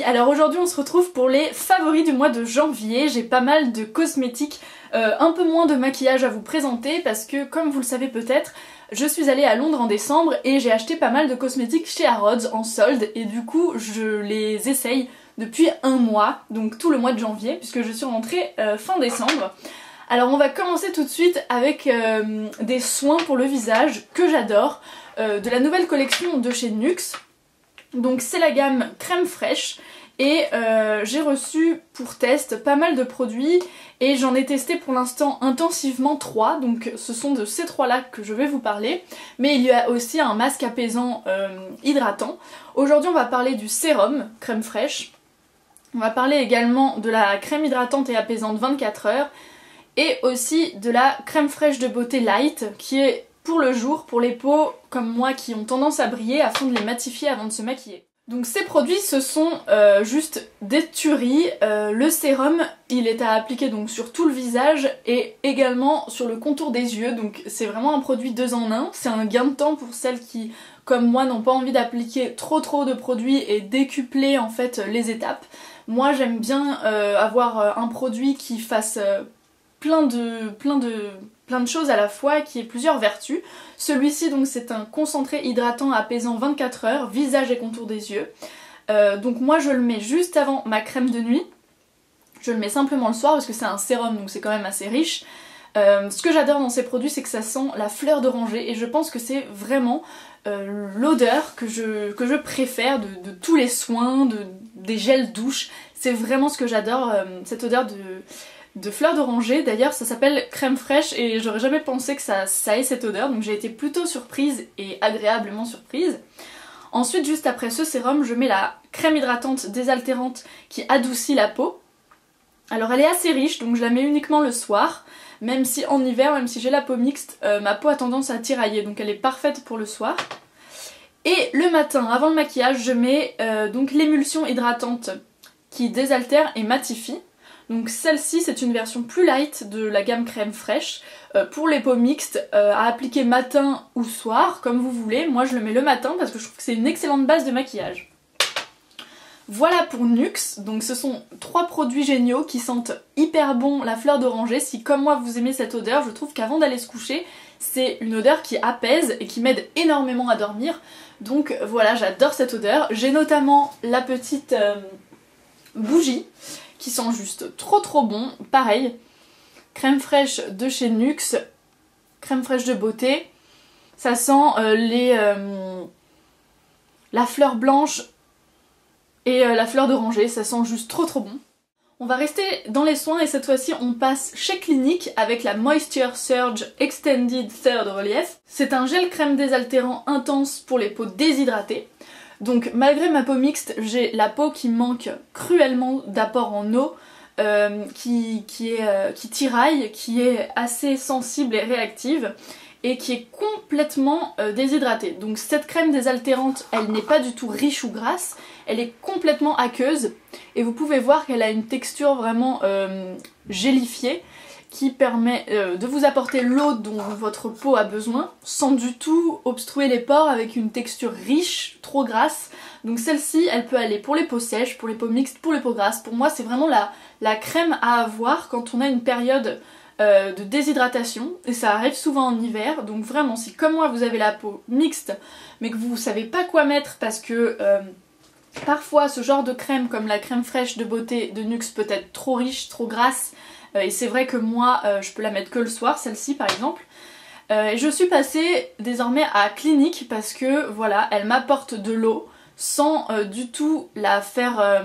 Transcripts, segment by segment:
alors aujourd'hui on se retrouve pour les favoris du mois de janvier. J'ai pas mal de cosmétiques, un peu moins de maquillage à vous présenter parce que comme vous le savez peut-être, je suis allée à Londres en décembre et j'ai acheté pas mal de cosmétiques chez Harrods en solde et du coup je les essaye depuis un mois, donc tout le mois de janvier puisque je suis rentrée fin décembre. Alors on va commencer tout de suite avec des soins pour le visage que j'adore, de la nouvelle collection de chez NYX. Donc c'est la gamme crème fraîche et j'ai reçu pour test pas mal de produits et j'en ai testé pour l'instant intensivement 3, donc ce sont de ces 3 là que je vais vous parler, mais il y a aussi un masque apaisant hydratant. Aujourd'hui on va parler du sérum crème fraîche, on va parler également de la crème hydratante et apaisante 24 heures et aussi de la crème fraîche de beauté light qui est pour le jour, pour les peaux comme moi qui ont tendance à briller afin de les matifier avant de se maquiller. Donc ces produits ce sont juste des tueries. Le sérum il est à appliquer donc sur tout le visage et également sur le contour des yeux, donc c'est vraiment un produit 2 en 1. C'est un gain de temps pour celles qui comme moi n'ont pas envie d'appliquer trop de produits et décupler en fait les étapes. Moi j'aime bien avoir un produit qui fasse plein de choses à la fois, qui ait plusieurs vertus. Celui-ci donc c'est un concentré hydratant apaisant 24 heures, visage et contour des yeux. Donc moi je le mets juste avant ma crème de nuit. Je le mets simplement le soir parce que c'est un sérum donc c'est quand même assez riche. Ce que j'adore dans ces produits c'est que ça sent la fleur d'oranger et je pense que c'est vraiment l'odeur que je préfère de tous les soins, des gels douche. C'est vraiment ce que j'adore, cette odeur de fleurs d'oranger. D'ailleurs ça s'appelle crème fraîche et j'aurais jamais pensé que ça ait cette odeur, donc j'ai été plutôt surprise et agréablement surprise. Ensuite juste après ce sérum je mets la crème hydratante désaltérante qui adoucit la peau. Alors elle est assez riche donc je la mets uniquement le soir, même si en hiver, même si j'ai la peau mixte, ma peau a tendance à tirailler donc elle est parfaite pour le soir. Et le matin avant le maquillage je mets donc l'émulsion hydratante qui désaltère et matifie. Donc celle-ci c'est une version plus light de la gamme crème fraîche pour les peaux mixtes à appliquer matin ou soir comme vous voulez. Moi je le mets le matin parce que je trouve que c'est une excellente base de maquillage. Voilà pour NYX, donc ce sont 3 produits géniaux qui sentent hyper bon la fleur d'oranger. Si comme moi vous aimez cette odeur, je trouve qu'avant d'aller se coucher c'est une odeur qui apaise et qui m'aide énormément à dormir. Donc voilà, j'adore cette odeur. J'ai notamment la petite bougie qui sent juste trop bon. Pareil, crème fraîche de chez NYX, crème fraîche de beauté. Ça sent la fleur blanche et la fleur d'oranger, ça sent juste trop bon. On va rester dans les soins et cette fois-ci on passe chez Clinique avec la Moisture Surge Extended Third Relief. C'est un gel crème désaltérant intense pour les peaux déshydratées. Donc malgré ma peau mixte, j'ai la peau qui manque cruellement d'apport en eau, qui tiraille, qui est assez sensible et réactive et qui est complètement déshydratée. Donc cette crème désaltérante, elle n'est pas du tout riche ou grasse, elle est complètement aqueuse et vous pouvez voir qu'elle a une texture vraiment gélifiée qui permet de vous apporter l'eau dont votre peau a besoin sans du tout obstruer les pores avec une texture riche, trop grasse. Donc celle-ci, elle peut aller pour les peaux sèches, pour les peaux mixtes, pour les peaux grasses. Pour moi, c'est vraiment la crème à avoir quand on a une période de déshydratation et ça arrive souvent en hiver. Donc vraiment, si comme moi vous avez la peau mixte mais que vous savez pas quoi mettre parce que parfois ce genre de crème comme la crème fraîche de beauté de NYX peut être trop riche, trop grasse, et c'est vrai que moi je peux la mettre que le soir, celle-ci par exemple. Et je suis passée désormais à Clinique parce que voilà, elle m'apporte de l'eau sans du tout la faire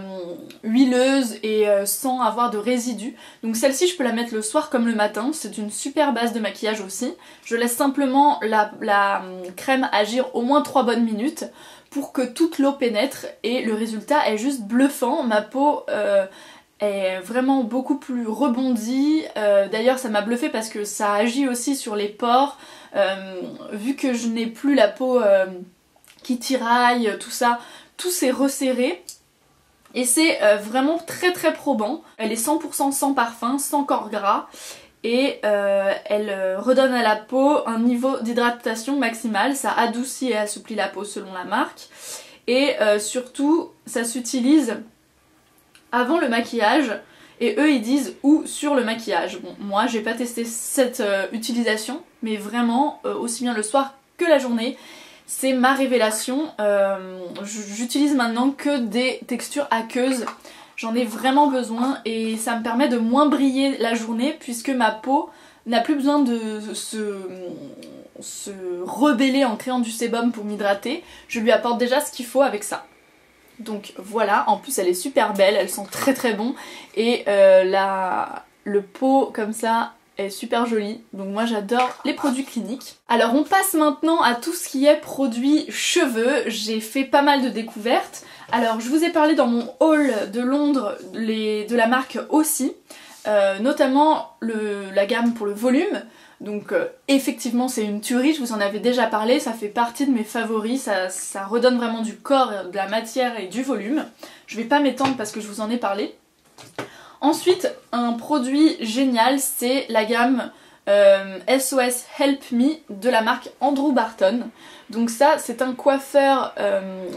huileuse et sans avoir de résidus. Donc celle-ci je peux la mettre le soir comme le matin, c'est une super base de maquillage aussi. Je laisse simplement la crème agir au moins 3 bonnes minutes pour que toute l'eau pénètre et le résultat est juste bluffant. Ma peau est vraiment beaucoup plus rebondie. D'ailleurs ça m'a bluffé parce que ça agit aussi sur les pores. Vu que je n'ai plus la peau qui tiraille, tout ça, tout s'est resserré. Et c'est vraiment très probant. Elle est 100% sans parfum, sans corps gras. Et elle redonne à la peau un niveau d'hydratation maximal. Ça adoucit et assouplit la peau selon la marque. Et surtout, ça s'utilise avant le maquillage et eux ils disent ou sur le maquillage. Bon, moi j'ai pas testé cette utilisation, mais vraiment aussi bien le soir que la journée, c'est ma révélation. J'utilise maintenant que des textures aqueuses, j'en ai vraiment besoin et ça me permet de moins briller la journée puisque ma peau n'a plus besoin de se rebeller en créant du sébum pour m'hydrater. Je lui apporte déjà ce qu'il faut avec ça. Donc voilà, en plus elle est super belle, elle sent très très bon et le pot comme ça est super joli, donc moi j'adore les produits cliniques. Alors on passe maintenant à tout ce qui est produits cheveux. J'ai fait pas mal de découvertes. Alors je vous ai parlé dans mon haul de Londres de la marque Aussie, notamment la gamme pour le volume. Donc effectivement c'est une tuerie, je vous en avais déjà parlé, ça fait partie de mes favoris, ça redonne vraiment du corps, de la matière et du volume. Je vais pas m'étendre parce que je vous en ai parlé. Ensuite, un produit génial, c'est la gamme SOS Help Me de la marque Andrew Barton. Donc ça, c'est un coiffeur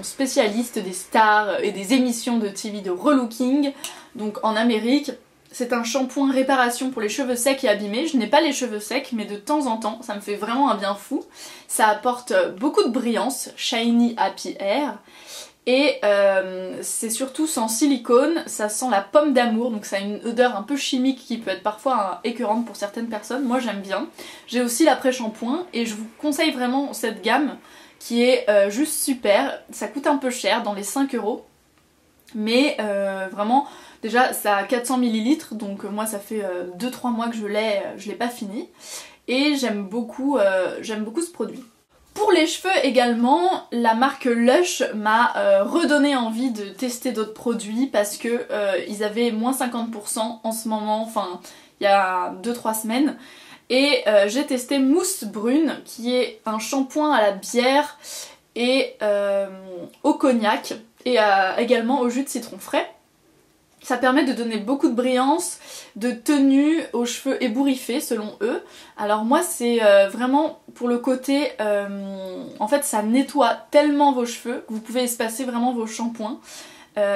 spécialiste des stars et des émissions de TV de relooking, donc en Amérique. C'est un shampoing réparation pour les cheveux secs et abîmés. Je n'ai pas les cheveux secs, mais de temps en temps, ça me fait vraiment un bien fou. Ça apporte beaucoup de brillance, shiny happy hair. Et c'est surtout sans silicone, ça sent la pomme d'amour, donc ça a une odeur un peu chimique qui peut être parfois écœurante pour certaines personnes. Moi j'aime bien. J'ai aussi l'après-shampoing et je vous conseille vraiment cette gamme qui est juste super. Ça coûte un peu cher, dans les 5 €. Mais vraiment, déjà ça a 400 ml, donc moi ça fait 2-3 mois que je l'ai pas fini. Et j'aime beaucoup ce produit. Pour les cheveux également, la marque Lush m'a redonné envie de tester d'autres produits parce que ils avaient moins 50% en ce moment, enfin il y a 2-3 semaines. Et j'ai testé Mousse Brune qui est un shampoing à la bière et au cognac et également au jus de citron frais. Ça permet de donner beaucoup de brillance, de tenue aux cheveux ébouriffés selon eux. Alors moi c'est vraiment pour le côté, en fait ça nettoie tellement vos cheveux que vous pouvez espacer vraiment vos shampoings.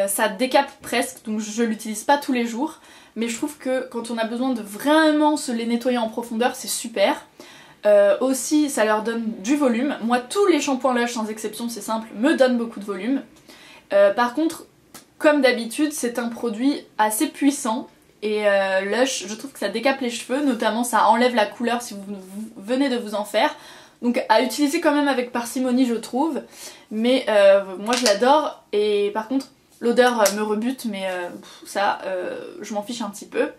Ça décape presque, donc je l'utilise pas tous les jours. Mais je trouve que quand on a besoin de vraiment se les nettoyer en profondeur, c'est super. Aussi ça leur donne du volume. Moi tous les shampoings Lush sans exception, c'est simple, me donnent beaucoup de volume. Par contre, comme d'habitude, c'est un produit assez puissant et Lush, je trouve que ça décape les cheveux, notamment ça enlève la couleur si vous venez de vous en faire. Donc à utiliser quand même avec parcimonie je trouve, mais moi je l'adore et par contre l'odeur me rebute, mais ça je m'en fiche un petit peu.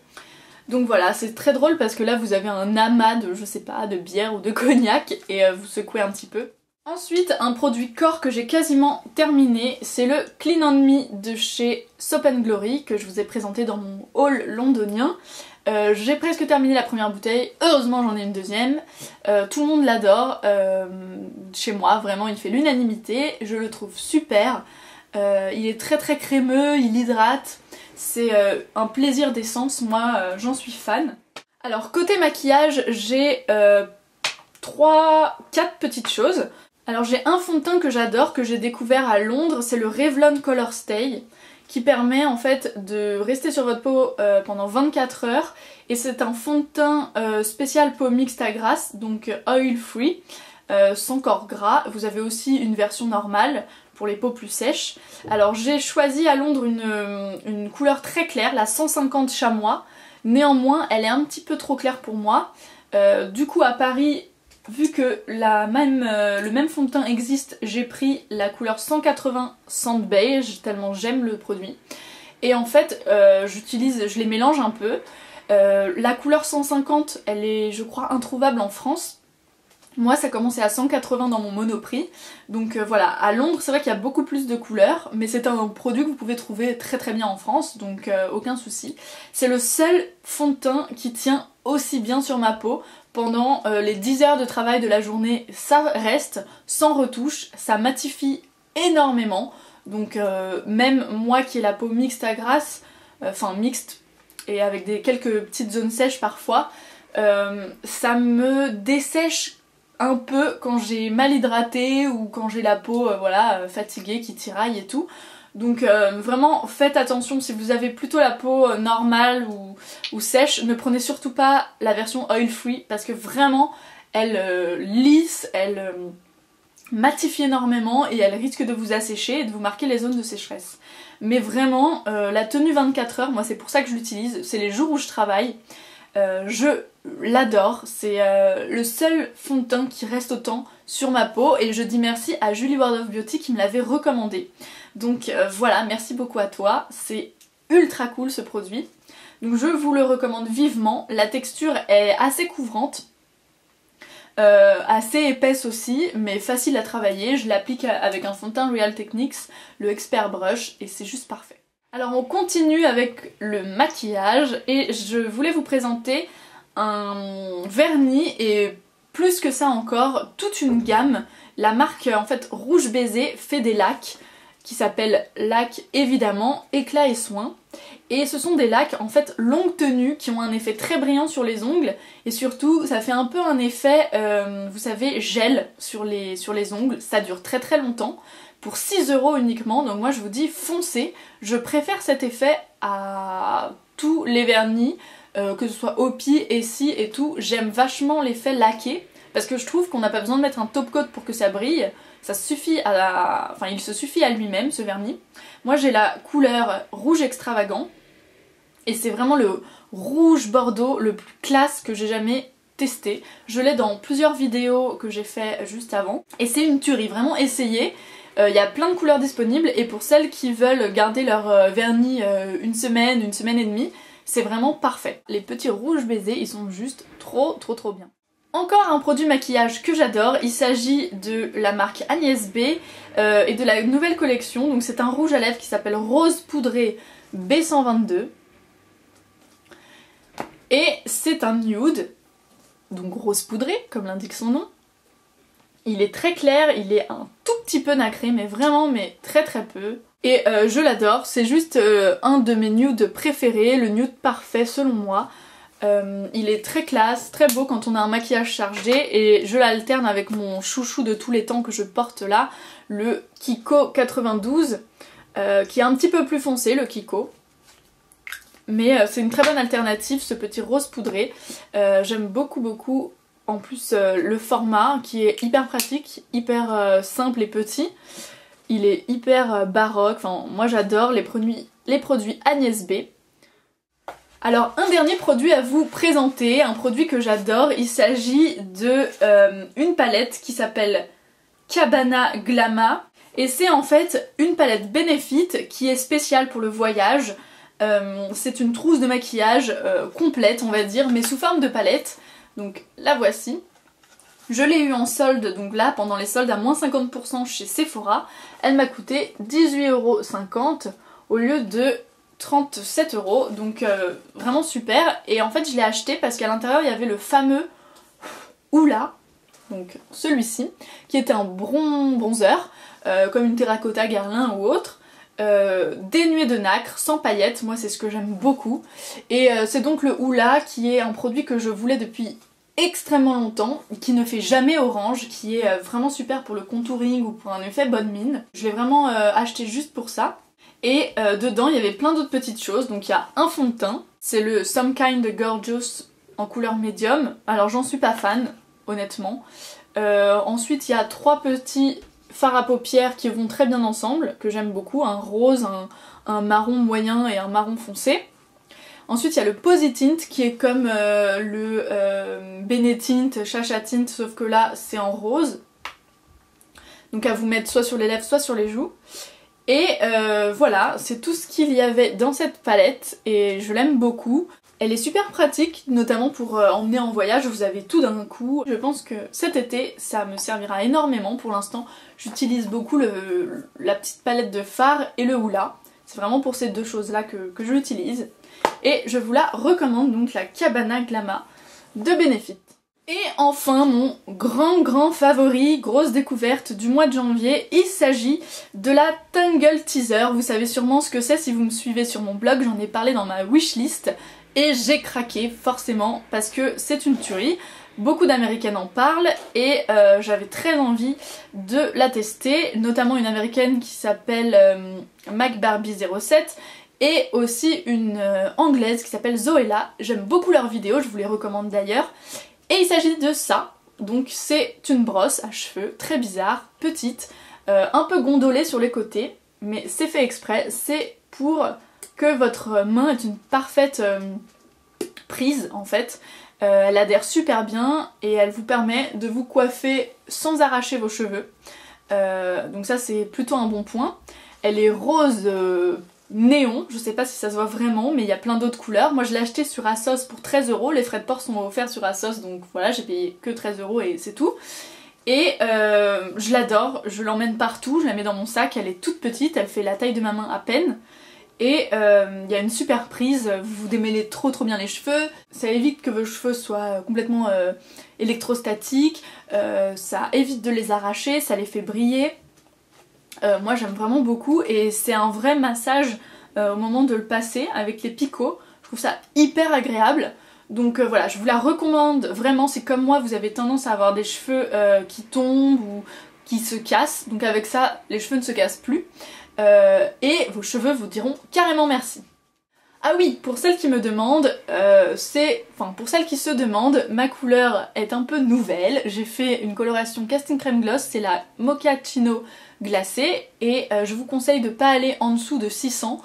Donc voilà, c'est très drôle parce que là vous avez un amas de, je sais pas, de bière ou de cognac et vous secouez un petit peu. Ensuite, un produit corps que j'ai quasiment terminé, c'est le Clean on Me de chez Soap & Glory que je vous ai présenté dans mon haul londonien. J'ai presque terminé la première bouteille, heureusement j'en ai une deuxième. Tout le monde l'adore, chez moi vraiment il fait l'unanimité, je le trouve super. Il est très très crémeux, il hydrate, c'est un plaisir d'essence, moi j'en suis fan. Alors côté maquillage, j'ai 3-4 petites choses. Alors j'ai un fond de teint que j'adore, que j'ai découvert à Londres, c'est le Revlon Color Stay, qui permet en fait de rester sur votre peau pendant 24 heures. Et c'est un fond de teint spécial peau mixte à grasse, donc oil free, sans corps gras. Vous avez aussi une version normale pour les peaux plus sèches. Alors j'ai choisi à Londres une couleur très claire, la 150 chamois. Néanmoins elle est un petit peu trop claire pour moi. Du coup à Paris, vu que le même fond de teint existe, j'ai pris la couleur 180 Sand Beige, tellement j'aime le produit. Et en fait, je les mélange un peu. La couleur 150, elle est, je crois, introuvable en France. Moi, ça commençait à 180 dans mon Monoprix. Donc voilà, à Londres, c'est vrai qu'il y a beaucoup plus de couleurs, mais c'est un produit que vous pouvez trouver très très bien en France, donc aucun souci. C'est le seul fond de teint qui tient aussi bien sur ma peau. Pendant les 10 heures de travail de la journée, ça reste sans retouche, ça matifie énormément. Donc même moi qui ai la peau mixte à grasse, enfin mixte et avec quelques petites zones sèches parfois, ça me dessèche un peu quand j'ai mal hydraté ou quand j'ai la peau voilà, fatiguée qui tiraille et tout. Donc vraiment faites attention si vous avez plutôt la peau normale ou sèche, ne prenez surtout pas la version oil free parce que vraiment elle lisse, elle matifie énormément et elle risque de vous assécher et de vous marquer les zones de sécheresse. Mais vraiment la tenue 24 heures, moi c'est pour ça que je l'utilise, c'est les jours où je travaille. Je l'adore, c'est le seul fond de teint qui reste autant sur ma peau et je dis merci à Julie World of Beauty qui me l'avait recommandé. Donc voilà, merci beaucoup à toi, c'est ultra cool ce produit. Donc je vous le recommande vivement, la texture est assez couvrante, assez épaisse aussi, mais facile à travailler. Je l'applique avec un fond de teint Real Techniques, le Expert Brush, et c'est juste parfait. Alors on continue avec le maquillage et je voulais vous présenter un vernis et plus que ça encore, toute une gamme. La marque en fait Rouge Baiser fait des lacs qui s'appellent lacs évidemment, éclat et soin. Et ce sont des lacs en fait longue tenue qui ont un effet très brillant sur les ongles et surtout ça fait un peu un effet, vous savez, gel sur les ongles. Ça dure très très longtemps. Pour 6 € uniquement, donc moi je vous dis foncez, je préfère cet effet à tous les vernis, que ce soit Opi, Essie et tout, j'aime vachement l'effet laqué, parce que je trouve qu'on n'a pas besoin de mettre un top coat pour que ça brille, ça suffit enfin il se suffit à lui-même ce vernis. Moi j'ai la couleur rouge extravagant, et c'est vraiment le rouge bordeaux le plus classe que j'ai jamais testé. Je l'ai dans plusieurs vidéos que j'ai fait juste avant, et c'est une tuerie, vraiment essayez. Il y a plein de couleurs disponibles et pour celles qui veulent garder leur vernis une semaine et demie, c'est vraiment parfait. Les petits rouges baisers, ils sont juste trop bien. Encore un produit maquillage que j'adore, il s'agit de la marque Agnès B et de la nouvelle collection. Donc c'est un rouge à lèvres qui s'appelle Rose Poudré B122. Et c'est un nude, donc rose poudré comme l'indique son nom. Il est très clair, il est un tout petit peu nacré, mais vraiment, mais très peu. Et je l'adore, c'est juste un de mes nudes préférés, le nude parfait selon moi. Il est très classe, très beau quand on a un maquillage chargé et je l'alterne avec mon chouchou de tous les temps que je porte là, le Kiko 92, qui est un petit peu plus foncé, le Kiko. Mais c'est une très bonne alternative, ce petit rose poudré. J'aime beaucoup. En plus le format qui est hyper pratique, hyper simple et petit. Il est hyper baroque, enfin moi j'adore les produits Agnès B. Alors un dernier produit à vous présenter, un produit que j'adore, il s'agit de une palette qui s'appelle Cabana Glama. Et c'est en fait une palette Benefit qui est spéciale pour le voyage. C'est une trousse de maquillage complète on va dire, mais sous forme de palette. Donc la voici. Je l'ai eu en solde, donc là pendant les soldes à moins 50% chez Sephora. Elle m'a coûté 18,50 € au lieu de 37 €. Donc vraiment super. Et en fait je l'ai acheté parce qu'à l'intérieur il y avait le fameux Hoola, donc celui-ci, qui était un bronzer, comme une terracotta Guerlain ou autre. Dénué de nacre, sans paillettes, moi c'est ce que j'aime beaucoup. Et c'est donc le Hoola qui est un produit que je voulais depuis extrêmement longtemps, qui ne fait jamais orange, qui est vraiment super pour le contouring ou pour un effet bonne mine. Je l'ai vraiment acheté juste pour ça. Et dedans il y avait plein d'autres petites choses, donc il y a un fond de teint, c'est le Some Kind Gorgeous en couleur médium. Alors j'en suis pas fan, honnêtement. Ensuite il y a 3 petits fards à paupières qui vont très bien ensemble, que j'aime beaucoup, un rose, un marron moyen et un marron foncé. Ensuite il y a le Posy Tint qui est comme le Benetint, Chacha Tint, sauf que là c'est en rose. Donc à vous mettre soit sur les lèvres soit sur les joues. Et voilà, c'est tout ce qu'il y avait dans cette palette et je l'aime beaucoup. Elle est super pratique, notamment pour emmener en voyage, vous avez tout d'un coup. Je pense que cet été, ça me servira énormément. Pour l'instant, j'utilise beaucoup la petite palette de fard et le Hoola. C'est vraiment pour ces deux choses-là que je l'utilise. Et je vous la recommande, donc la Cabana Glama de Benefit. Et enfin, mon grand favori, grosse découverte du mois de janvier, il s'agit de la Tangle Teaser. Vous savez sûrement ce que c'est si vous me suivez sur mon blog, j'en ai parlé dans ma wishlist. et j'ai craqué forcément parce que c'est une tuerie. Beaucoup d'américaines en parlent et j'avais très envie de la tester, notamment une américaine qui s'appelle MacBarbie07 et aussi une anglaise qui s'appelle Zoella. J'aime beaucoup leurs vidéos, je vous les recommande d'ailleurs. Et il s'agit de ça, donc c'est une brosse à cheveux très bizarre, petite, un peu gondolée sur les côtés, mais c'est fait exprès, c'est pour que votre main ait une parfaite prise en fait. Elle adhère super bien et elle vous permet de vous coiffer sans arracher vos cheveux. Donc ça c'est plutôt un bon point. Elle est rose néon, je sais pas si ça se voit vraiment mais il y a plein d'autres couleurs. Moi je l'ai acheté sur ASOS pour 13 €, les frais de port sont offerts sur ASOS donc voilà j'ai payé que 13 € et c'est tout. Et je l'adore, je l'emmène partout, je la mets dans mon sac, elle est toute petite, elle fait la taille de ma main à peine. Et il y a une super prise, vous démêlez trop bien les cheveux, ça évite que vos cheveux soient complètement électrostatiques, ça évite de les arracher, ça les fait briller. Moi j'aime vraiment beaucoup et c'est un vrai massage au moment de le passer avec les picots, je trouve ça hyper agréable. Donc voilà, je vous la recommande vraiment si comme moi vous avez tendance à avoir des cheveux qui tombent ou qui se cassent, donc avec ça les cheveux ne se cassent plus. Et vos cheveux vous diront carrément merci. Ah oui, pour celles qui me demandent, pour celles qui se demandent, ma couleur est un peu nouvelle. J'ai fait une coloration casting crème gloss, c'est la mochaccino glacée et je vous conseille de pas aller en dessous de 600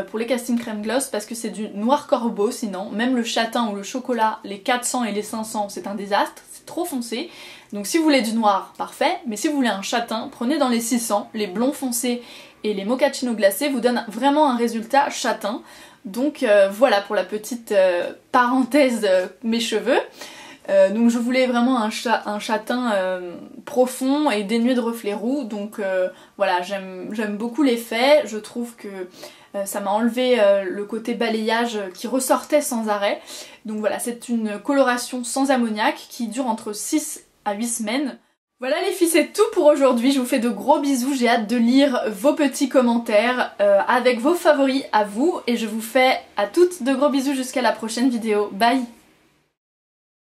pour les casting crème gloss parce que c'est du noir corbeau sinon, même le châtain ou le chocolat, les 400 et les 500 c'est un désastre, c'est trop foncé. Donc si vous voulez du noir, parfait, mais si vous voulez un châtain, prenez dans les 600, les blonds foncés et les mochaccino glacés vous donnent vraiment un résultat châtain. Donc voilà pour la petite parenthèse mes cheveux. Donc je voulais vraiment un châtain profond et dénué de reflets roux, donc voilà j'aime beaucoup l'effet, je trouve que ça m'a enlevé le côté balayage qui ressortait sans arrêt. Donc voilà, c'est une coloration sans ammoniac qui dure entre 6 à 8 semaines. Voilà les filles, c'est tout pour aujourd'hui, je vous fais de gros bisous, j'ai hâte de lire vos petits commentaires avec vos favoris à vous et je vous fais à toutes de gros bisous jusqu'à la prochaine vidéo, bye.